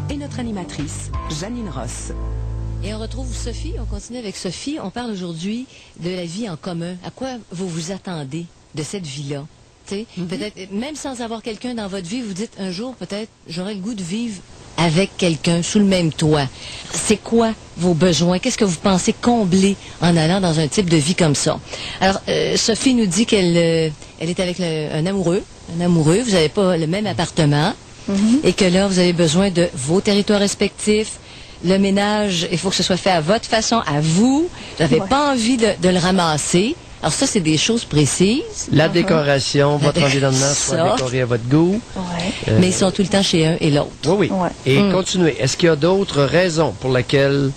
et notre animatrice, Janine Ross. Et on retrouve Sophie, on continue avec Sophie. On parle aujourd'hui de la vie en commun. À quoi vous vous attendez de cette vie-là? Peut-être, même sans avoir quelqu'un dans votre vie, vous dites un jour, peut-être, j'aurais le goût de vivre avec quelqu'un, sous le même toit. C'est quoi vos besoins? Qu'est-ce que vous pensez combler en allant dans un type de vie comme ça? Alors, Sophie nous dit qu'elle elle est avec un amoureux. Vous n'avez pas le même appartement. Et que là, vous avez besoin de vos territoires respectifs. Le ménage, il faut que ce soit fait à votre façon, à vous. Vous n'avez pas envie de le ramasser. Alors ça, c'est des choses précises. La décoration, votre environnement soit décoré à votre goût. Mais ils sont tout le temps chez un et l'autre. Oui, oui. Et continuez. Est-ce qu'il y a d'autres raisons pour lesquelles...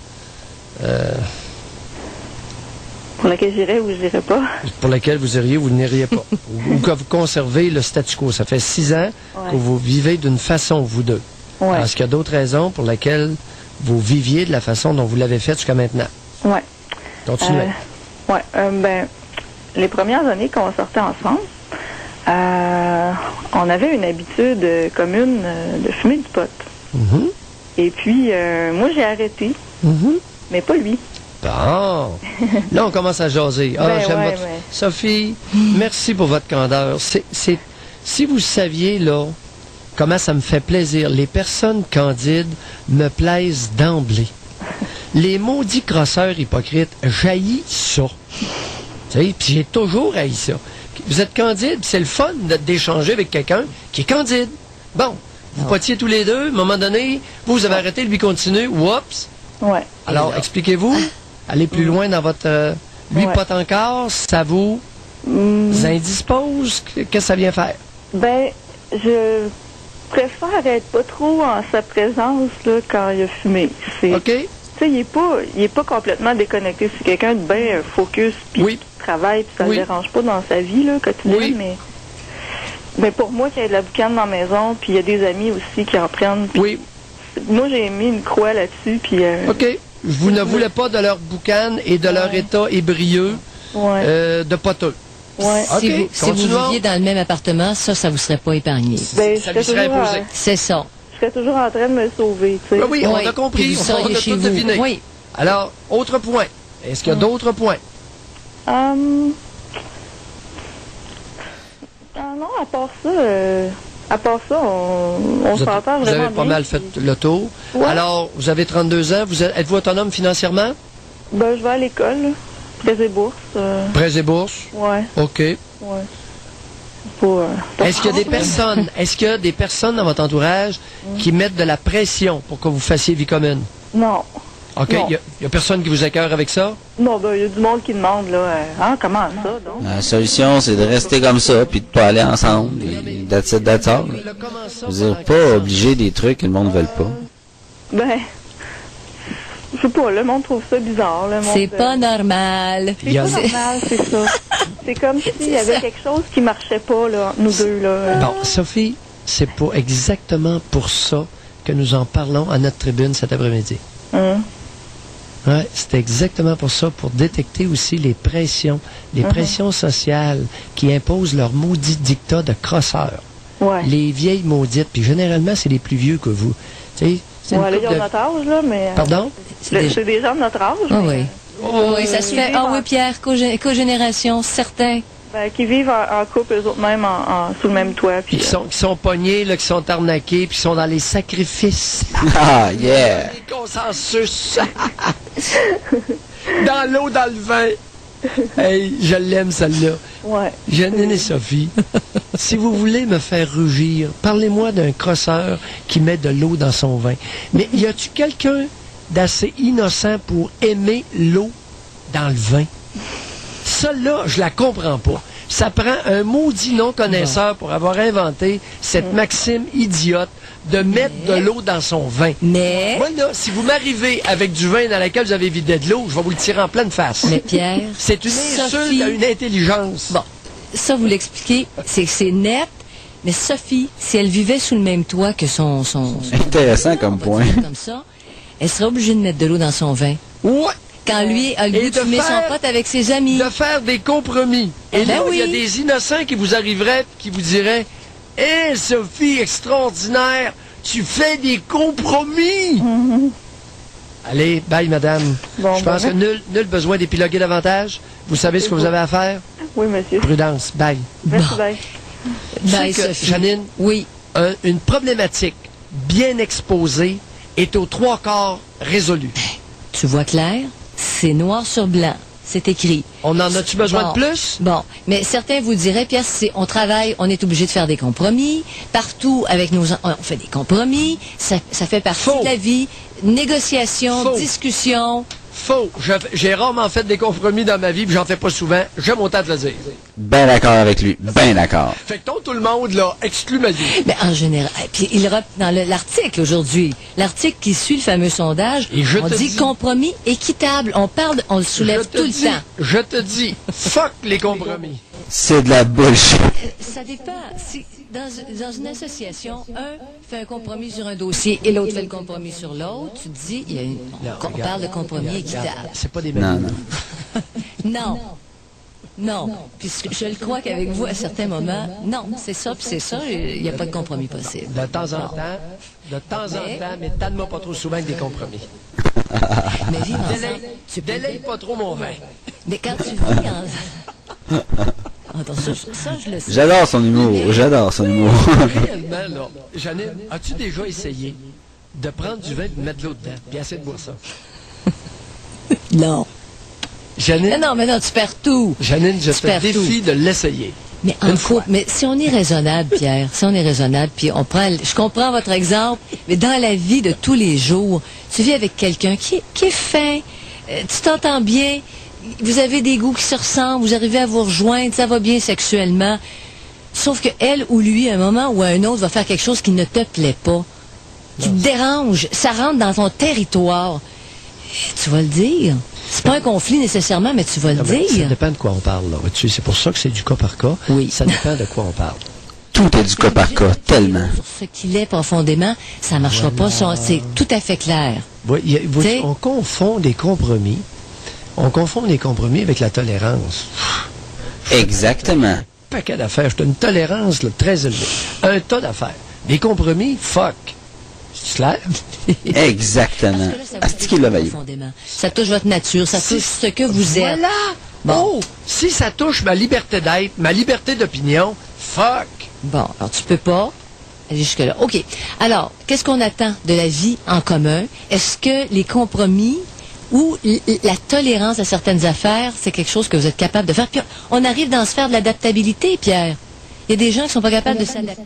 Pour laquelle j'irais ou je n'irais pas? Pour laquelle vous iriez ou vous n'iriez pas. Ou que vous conservez le statu quo. Ça fait 6 ans que vous vivez d'une façon, vous deux. Alors, est-ce qu'il y a d'autres raisons pour lesquelles vous viviez de la façon dont vous l'avez fait jusqu'à maintenant? Oui. Continuez. Les premières années qu'on sortait ensemble, on avait une habitude commune de fumer du pot. Et puis, moi, j'ai arrêté, mais pas lui. Bon. Là, on commence à jaser. J'aime votre... Sophie, merci pour votre candeur. Si vous saviez, là, comment ça me fait plaisir, les personnes candides me plaisent d'emblée. Les maudits crosseurs hypocrites, j'haïs ça. Puis j'ai toujours haï ça. Vous êtes candide, c'est le fun d'échanger avec quelqu'un qui est candide. Bon, vous potiez tous les deux, à un moment donné, vous avez arrêté, lui continue, whoops. Alors, expliquez-vous, allez plus loin dans votre... lui, pote encore, ça vous indispose? Qu'est-ce que ça vient faire? Ben, je préfère être pas trop en sa présence là, quand il a fumé. OK. Tu sais, il est pas complètement déconnecté. C'est quelqu'un de bien focus, puis qui travaille, puis ça ne le dérange pas dans sa vie là, quotidienne, mais pour moi, qu'il y a de la boucane dans la maison, puis il y a des amis aussi qui en prennent. Moi, j'ai mis une croix là-dessus, puis... OK. Vous ne voulez pas de leur boucane et de leur état ébrieux de poteux. Si vous viviez dans le même appartement, ça vous serait pas épargné. Ben, ça lui serait imposé. C'est ça. Je serais toujours en train de me sauver, tu sais. Oui, on a compris. On a tout deviné. Oui. Alors, autre point. Est-ce qu'il y a d'autres points? Non, à part ça, on s'entend vraiment bien. Vous avez pas mal fait le tour. Alors, vous avez 32 ans. Êtes-vous autonome financièrement? Ben, je vais à l'école, prêts et bourses. Prêts et bourses? Ouais. OK. Est-ce qu'il y a des personnes dans votre entourage qui mettent de la pression pour que vous fassiez vie commune? Non. OK. Il n'y a personne qui vous écœure avec ça? Non, ben, il y a du monde qui demande, là, comment ça, donc? La solution, c'est de rester comme ça, puis de pas aller ensemble. That's all. Je veux dire, pas obliger des trucs que le monde ne veut pas. Ben, je sais pas, le monde trouve ça bizarre. C'est pas normal. C'est pas normal, c'est ça. C'est comme s'il y avait quelque chose qui marchait pas, là, nous deux, là. Bon, Sophie, c'est pas exactement pour ça que nous en parlons à notre tribune cet après-midi. Ouais, c'est exactement pour ça, pour détecter aussi les pressions sociales qui imposent leur maudit dictat de crosseurs. Les vieilles maudites, puis généralement, c'est les plus vieux que vous. Tu sais, là, ils ont notre âge, là, mais... Pardon? C'est des gens de notre âge. Oui, ça se fait. Oui, Pierre, cogénération, certains. Ben, qui vivent en couple, eux autres même, sous le même toit. Puis, qui sont pognés, là, qui sont arnaqués, puis qui sont dans les sacrifices. Ah, yeah! Les consensus. Dans l'eau, dans le vin. Hey, je l'aime, celle-là. Janine et Sophie, si vous voulez me faire rugir, parlez-moi d'un crosseur qui met de l'eau dans son vin. Mais y a-tu quelqu'un d'assez innocent pour aimer l'eau dans le vin? Celle-là, je la comprends pas. Ça prend un maudit non-connaisseur pour avoir inventé cette maxime idiote de mettre de l'eau dans son vin. Mais... Moi, là, si vous m'arrivez avec du vin dans lequel vous avez vidé de l'eau, je vais vous le tirer en pleine face. Mais Pierre... C'est une insulte à une intelligence. Bon, ça, vous l'expliquez, c'est net, mais Sophie, si elle vivait sous le même toit que son intéressant comme point. Comme ça, elle serait obligée de mettre de l'eau dans son vin. Ouais. Quand lui a le goût de fumer son pote avec ses amis. De faire des compromis. Et là, il y a des innocents qui vous arriveraient qui vous diraient « Hé, Sophie, extraordinaire! tu fais des compromis. Allez, bye, madame. Bon, je pense que nul besoin d'épiloguer davantage. Vous savez ce que vous avez à faire? Oui, monsieur. Prudence, bye. Merci, bye. Bye, Tu sais que, Sophie. Janine, Oui. une problématique bien exposée est aux 3/4 résolue. Tu vois clair? C'est noir sur blanc. C'est écrit. On en a-tu besoin Bon. de plus? Bon, mais certains vous diraient, Pierre, on travaille, on est obligé de faire des compromis. Partout, avec on fait des compromis. Ça fait partie Faux. de la vie. Négociation, Faux. discussion. Faux. J'ai rarement fait des compromis dans ma vie, puis j'en fais pas souvent. J'ai mon temps de le dire. Ben d'accord avec lui. Ben d'accord. Fait que tout le monde, là, exclut ma vie. Mais en général, puis dans l'article aujourd'hui, l'article qui suit le fameux sondage, Et je on te dit dis- compromis équitable. On le soulève tout le temps. Je te dis, fuck les compromis. C'est de la bullshit. Ça dépend. Si, dans une association, un fait un compromis sur un dossier et l'autre fait le compromis sur l'autre, tu te dis, on parle de compromis équitable. C'est pas des Non, mêmes. non. Non. Non. Puis je le crois qu'avec vous, à certains moments, non, c'est ça, puis c'est ça, il n'y a pas de compromis possible. De temps en temps, mais tanne-moi pas trop souvent avec des compromis. Mais vivre ensemble, Délaye pas trop mon vin. mais quand tu vis en... Attends, ça, je le sais. J'adore son humour. J'adore son humour. Réellement, là, Janine, as-tu déjà essayé de prendre du vin et de mettre de l'eau dedans, puis essayer de boire ça? Non. Janine, Non, mais non, tu perds tout. Janine, je Tu te perds défie de l'essayer. Mais en couple, mais si on est raisonnable, Pierre, si on est raisonnable, puis on prend, je comprends votre exemple, mais dans la vie de tous les jours, tu vis avec quelqu'un qui est fin, tu t'entends bien, vous avez des goûts qui se ressemblent, vous arrivez à vous rejoindre, ça va bien sexuellement, sauf que elle ou lui, à un moment ou à un autre, va faire quelque chose qui ne te plaît pas, qui te dérange, ça rentre dans ton territoire, tu vas le dire. C'est pas un conflit nécessairement, mais tu vas le Ça dire. dépend de quoi on parle, là. Vois-tu, c'est pour ça que c'est du cas par cas. Oui. Ça dépend de quoi on parle. Tout est du cas par cas. Tellement. Sur ce qu'il est profondément, ça ne marchera pas. C'est tout à fait clair. Oui, T'sais- on confond des compromis. On confond les compromis avec la tolérance. Exactement. Paquet d'affaires. J'ai une tolérance là, très élevée. Un tas d'affaires. Des compromis, fuck. C'est clair? Exactement. Parce que là, ça vous Asti qu'il l'a vaillé. profondément. Ça touche votre nature, ça touche ce que vous êtes. Voilà! Bon. Oh! Si ça touche ma liberté d'être, ma liberté d'opinion, fuck! Bon, alors tu peux pas aller jusque-là. OK. Alors, qu'est-ce qu'on attend de la vie en commun? Est-ce que les compromis ou la tolérance à certaines affaires, c'est quelque chose que vous êtes capable de faire? Puis on arrive dans la sphère de l'adaptabilité, Pierre. Il y a des gens qui sont pas capables de s'adapter.